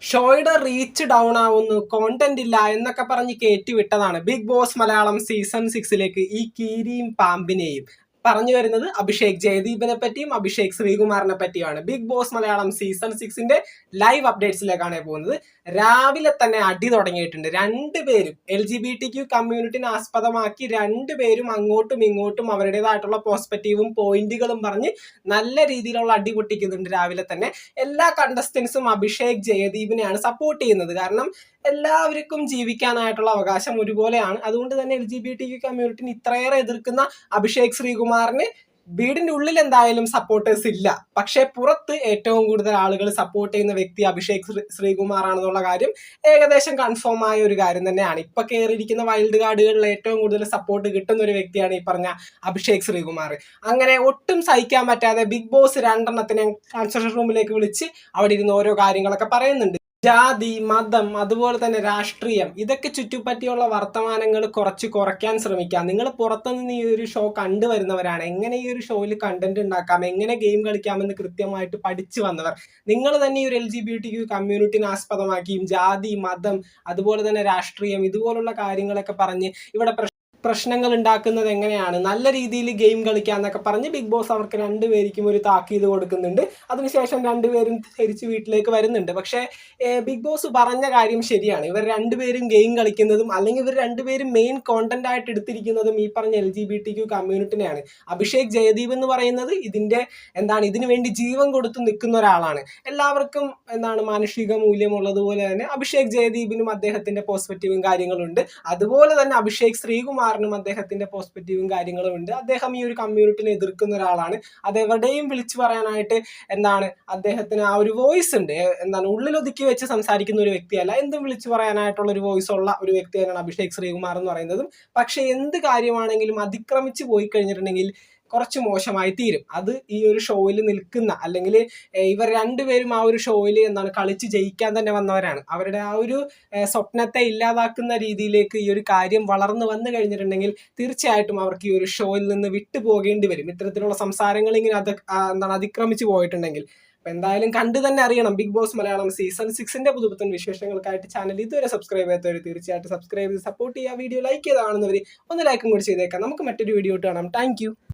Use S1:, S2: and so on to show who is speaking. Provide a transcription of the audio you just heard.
S1: ഷോയുടെ reach down ആവുന്നു, content ഇല്ല എന്നൊക്കെ പറഞ്ഞ് കയറ്റിവിട്ടതാണ് ബിഗ് ബോസ് മലയാളം സീസൺ 6ലേക്ക് ഈ കീരിയും പാമ്പിനെയും. പറഞ്ഞു വരുന്നത് അഭിഷേക് ജയദീപിനെ പറ്റിയും അഭിഷേക് ശ്രീകുമാറിനെ പറ്റിയാണ്. ബിഗ് ബോസ് മലയാളം സീസൺ 6ന്റെ ലൈവ് അപ്ഡേറ്റ്സിലേക്കാണ് പോകുന്നത്. രാവിലെ തന്നെ അടി തുടങ്ങിയിട്ടുണ്ട്. രണ്ടുപേരും LGBTQ കമ്മ്യൂണിറ്റിനെ ആസ്പദമാക്കി രണ്ടുപേരും അങ്ങോട്ടും ഇങ്ങോട്ടും അവരുടേതായിട്ടുള്ള പോസ്പെക്റ്റീവും പോയിന്റുകളും പറഞ്ഞ് നല്ല രീതിയിലുള്ള അടി പൊട്ടിക്കുന്നുണ്ട്. രാവിലെ തന്നെ എല്ലാ കണ്ടസ്റ്റൻസും അഭിഷേക് ജയദീപിനെയാണ് സപ്പോർട്ട് ചെയ്യുന്നത്. കാരണം എല്ലാവർക്കും ജീവിക്കാനായിട്ടുള്ള അവകാശം ഒരുപോലെയാണ്. അതുകൊണ്ട് തന്നെ LGBTQ കമ്മ്യൂണിറ്റിനെ ഇത്രയേറെ എതിർക്കുന്ന അഭിഷേക് ശ്രീകുമാറിന് വീടിന്റെ ഉള്ളിൽ എന്തായാലും സപ്പോർട്ടേഴ്സ് ഇല്ല. പക്ഷെ പുറത്ത് ഏറ്റവും കൂടുതൽ ആളുകൾ സപ്പോർട്ട് ചെയ്യുന്ന വ്യക്തി അഭിഷേക് ശ്രീകുമാർ ആണെന്നുള്ള കാര്യം ഏകദേശം കൺഫേം ആയ ഒരു കാര്യം തന്നെയാണ്. ഇപ്പൊ കയറിയിരിക്കുന്ന വൈൽഡ് കാർഡുകളിൽ ഏറ്റവും കൂടുതൽ സപ്പോർട്ട് കിട്ടുന്ന ഒരു വ്യക്തിയാണ് ഈ പറഞ്ഞ അഭിഷേക് ശ്രീകുമാർ. അങ്ങനെ ഒട്ടും സഹിക്കാൻ പറ്റാതെ ബിഗ് ബോസ് രണ്ടെണ്ണത്തിനെ കൺസൾട്ടേഷൻ റൂമിലേക്ക് വിളിച്ച് അവിടെ ഇരുന്ന് ഓരോ കാര്യങ്ങളൊക്കെ പറയുന്നുണ്ട്. ജാതി, മതം, അതുപോലെ തന്നെ രാഷ്ട്രീയം, ഇതൊക്കെ ചുറ്റിപ്പറ്റിയുള്ള വർത്തമാനങ്ങൾ കുറച്ച് കുറയ്ക്കാൻ ശ്രമിക്കാം. നിങ്ങൾ പുറത്തുനിന്ന് ഈ ഒരു ഷോ കണ്ടുവരുന്നവരാണ്. എങ്ങനെ ഈ ഒരു ഷോയിൽ കണ്ടന്റ് ഉണ്ടാക്കാം, എങ്ങനെ ഗെയിം കളിക്കാമെന്ന് കൃത്യമായിട്ട് പഠിച്ചു വന്നവർ. നിങ്ങൾ തന്നെ ഈ ഒരു LGBTQ കമ്മ്യൂണിറ്റിനെ ആസ്പദമാക്കിയും ജാതി, മതം, അതുപോലെ തന്നെ രാഷ്ട്രീയം, ഇതുപോലുള്ള കാര്യങ്ങളൊക്കെ പറഞ്ഞ് ഇവിടെ പ്രശ്നങ്ങൾ ഉണ്ടാക്കുന്നത് എങ്ങനെയാണ്, നല്ല രീതിയിൽ ഗെയിം കളിക്കാന്നൊക്കെ പറഞ്ഞ് ബിഗ് ബോസ് അവർക്ക് രണ്ടുപേർക്കും ഒരു താക്കീത് കൊടുക്കുന്നുണ്ട്. അതിനുശേഷം രണ്ടുപേരും തിരിച്ച് വീട്ടിലേക്ക് വരുന്നുണ്ട്. പക്ഷേ ബിഗ് ബോസ് പറഞ്ഞ കാര്യം ശരിയാണ്. ഇവർ രണ്ടുപേരും ഗെയിം കളിക്കുന്നതും അല്ലെങ്കിൽ ഇവർ രണ്ടുപേരും മെയിൻ കോണ്ടന്റ് ആയിട്ട് എടുത്തിരിക്കുന്നതും ഈ പറഞ്ഞ LGBTQ കമ്മ്യൂണിറ്റിനെയാണ്. അഭിഷേക് ജയദീപ് എന്ന് പറയുന്നത് ഇതിനു വേണ്ടി ജീവൻ കൊടുത്ത് നിൽക്കുന്ന ഒരാളാണ്. എല്ലാവർക്കും മാനുഷിക മൂല്യമുള്ളതുപോലെ തന്നെ അഭിഷേക് ജയദീപിനും അദ്ദേഹത്തിന്റെ പോസിറ്റീവും കാര്യങ്ങളുണ്ട്. അതുപോലെ തന്നെ അഭിഷേക് ശ്രീകുമാർ അദ്ദേഹത്തിന്റെ പോസിറ്റീവും കാര്യങ്ങളും ഉണ്ട്. അദ്ദേഹം ഈ ഒരു കമ്മ്യൂണിറ്റിനെ എതിർക്കുന്ന ഒരാളാണ്. അത് എവിടെയും വിളിച്ചു പറയാനായിട്ട് അദ്ദേഹത്തിന് ആ ഒരു വോയിസ് ഉണ്ട്. ഉള്ളിലൊതുക്കി വെച്ച് സംസാരിക്കുന്ന ഒരു വ്യക്തിയല്ല. എന്തും വിളിച്ചു പറയാനായിട്ടുള്ള ഒരു വോയിസ് ഉള്ള ഒരു വ്യക്തി തന്നെയാണ് അഭിഷേക് ശ്രീകുമാർ എന്ന് പറയുന്നതും. പക്ഷെ എന്ത് കാര്യമാണെങ്കിലും അതിക്രമിച്ച് പോയി കഴിഞ്ഞിട്ടുണ്ടെങ്കിൽ കുറച്ച് മോശമായി തീരും. അത് ഈ ഒരു ഷോയിൽ നിൽക്കുന്ന അല്ലെങ്കിൽ ഇവർ രണ്ടുപേരും ആ ഒരു ഷോയിൽ കളിച്ച് ജയിക്കാൻ തന്നെ വന്നവരാണ്. അവരുടെ ആ ഒരു സ്വപ്നത്തെ ഇല്ലാതാക്കുന്ന രീതിയിലേക്ക് ഈ ഒരു കാര്യം വളർന്നു വന്നു കഴിഞ്ഞിട്ടുണ്ടെങ്കിൽ തീർച്ചയായിട്ടും അവർക്ക് ഈ ഒരു ഷോയിൽ നിന്ന് വിട്ടുപോകേണ്ടി വരും. ഇത്തരത്തിലുള്ള സംസാരങ്ങൾ ഇങ്ങനെ അതിക്രമിച്ച് പോയിട്ടുണ്ടെങ്കിൽ. അപ്പൊ എന്തായാലും കണ്ടു തന്നെ അറിയണം. ബിഗ് ബോസ് മലയാളം സീസൺ 6ന്റെ പുതുപുത്തൻ വിശേഷങ്ങൾക്കായിട്ട് ചാനൽ ഇതുവരെ സബ്സ്ക്രൈബ് ചെയ്യാത്തവർ തീർച്ചയായിട്ടും സബ്സ്ക്രൈബ് ചെയ്ത് സപ്പോർട്ട് ചെയ്യുക. വീഡിയോ ലൈക്ക് ചെയ്ത് കാണുന്നവർ ഒന്ന് ലൈക്കും കൂടി ചെയ്തേക്കാം. നമുക്ക് മറ്റൊരു വീഡിയോ കാണാം. താങ്ക്